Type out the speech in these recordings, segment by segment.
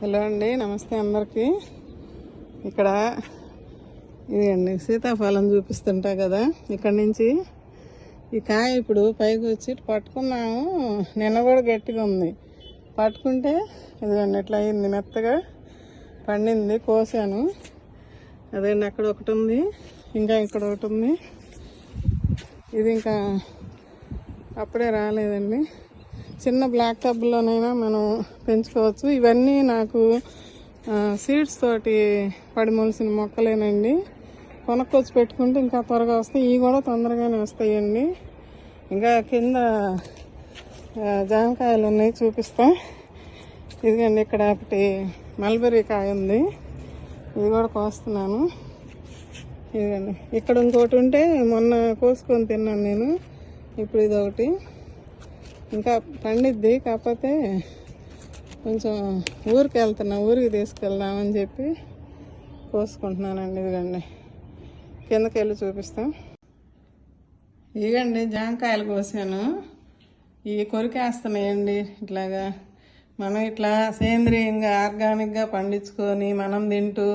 Hello అండి, నమస్తే అందరికీ. ఇక్కడ ఇదండి సీతాఫలం చూపిస్తుంటా కదా, ఇక్కడ నుంచి ఈ కాయ ఇప్పుడు పైకి వచ్చి పట్టుకున్నాము. నిన్న కూడా గట్టిగా ఉంది, పట్టుకుంటే ఇదిగోండి ఇట్లా అయింది, మెత్తగా పండింది. కోసాను అదండి, అక్కడ ఒకటి ఉంది, ఇంకా ఇక్కడ ఒకటి ఉంది. ఇది ఇంకా అప్పుడే రాలేదండి. చిన్న బ్లాక్ టబ్లోనైనా మనం పెంచుకోవచ్చు. ఇవన్నీ నాకు సీడ్స్ తోటి పడిమొలిసిన మొక్కలేనండి. కొనుక్కొచ్చి పెట్టుకుంటే ఇంకా త్వరగా వస్తాయి. ఇవి కూడా తొందరగానే వస్తాయండి. ఇంకా కింద జామకాయలు ఉన్నాయి, చూపిస్తా. ఇదిగండి ఇక్కడ ఒకటి మల్బెర్రీ కాయ ఉంది, ఇది కూడా కోస్తున్నాను. ఇదిగండి ఇక్కడ ఇంకోటి ఉంటే మొన్న కోసుకొని తిన్నాను నేను. ఇప్పుడు ఇది ఒకటి ఇంకా పండిద్ది, కాకపోతే కొంచెం ఊరికి వెళ్తున్నా, ఊరికి తీసుకెళ్దామని చెప్పి కోసుకుంటున్నానండి. ఇదిగండి కిందకి వెళ్ళి చూపిస్తాం. ఇదిగండి జామకాయలు కోసాను. ఇవి కొరికేస్తున్నాయండి. ఇట్లాగా మనం ఇట్లా సేంద్రియంగా ఆర్గానిక్గా పండించుకొని మనం తింటూ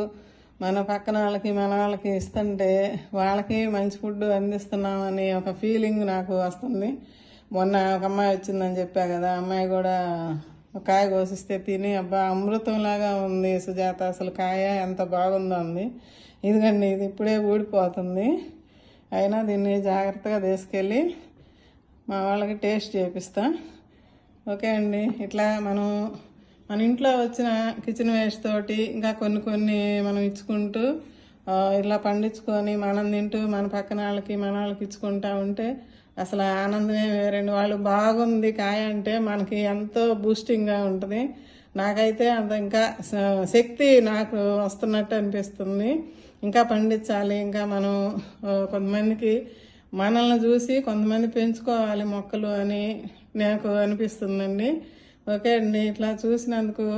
మన పక్కన వాళ్ళకి మన వాళ్ళకి ఇస్తుంటే వాళ్ళకి మంచి ఫుడ్ అందిస్తున్నామని ఒక ఫీలింగ్ నాకు వస్తుంది. మొన్న ఒక అమ్మాయి వచ్చిందని చెప్పా కదా, అమ్మాయి కూడా ఒక కాయ కోసిస్తే తిని అబ్బా అమృతంలాగా ఉంది సుజాత, అసలు కాయ ఎంత బాగుందో ఉంది. ఇదిగండి ఇది ఇప్పుడే ఊడిపోతుంది, అయినా దీన్ని జాగ్రత్తగా తీసుకెళ్ళి మా వాళ్ళకి టేస్ట్ చేపిస్తా. ఓకే అండి, ఇట్లా మన ఇంట్లో వచ్చిన కిచెన్ వేస్ట్ తోటి ఇంకా కొన్ని మనం ఇచ్చుకుంటూ ఇలా పండించుకొని మనం తింటూ మన పక్కన వాళ్ళకి మన వాళ్ళకి ఇచ్చుకుంటా ఉంటే అసలు ఆనందమే వేరండి. వాళ్ళు బాగుంది కాయ అంటే మనకి ఎంతో బూస్టింగ్గా ఉంటుంది. నాకైతే అంత ఇంకా శక్తి నాకు వస్తున్నట్టు అనిపిస్తుంది. ఇంకా పండించాలి, ఇంకా మనం కొంతమందికి మనల్ని చూసి కొంతమంది పెంచుకోవాలి మొక్కలు అని నాకు అనిపిస్తుందండి. ఓకే అండి, ఇట్లా చూసినందుకు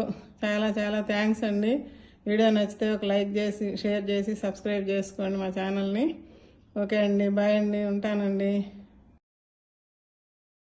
చాలా చాలా థ్యాంక్స్ అండి. వీడియో నచ్చితే ఒక లైక్ చేసి షేర్ చేసి సబ్స్క్రైబ్ చేసుకోండి మా ఛానల్ని. ఓకే అండి, బాయ్ అండి, ఉంటానండి.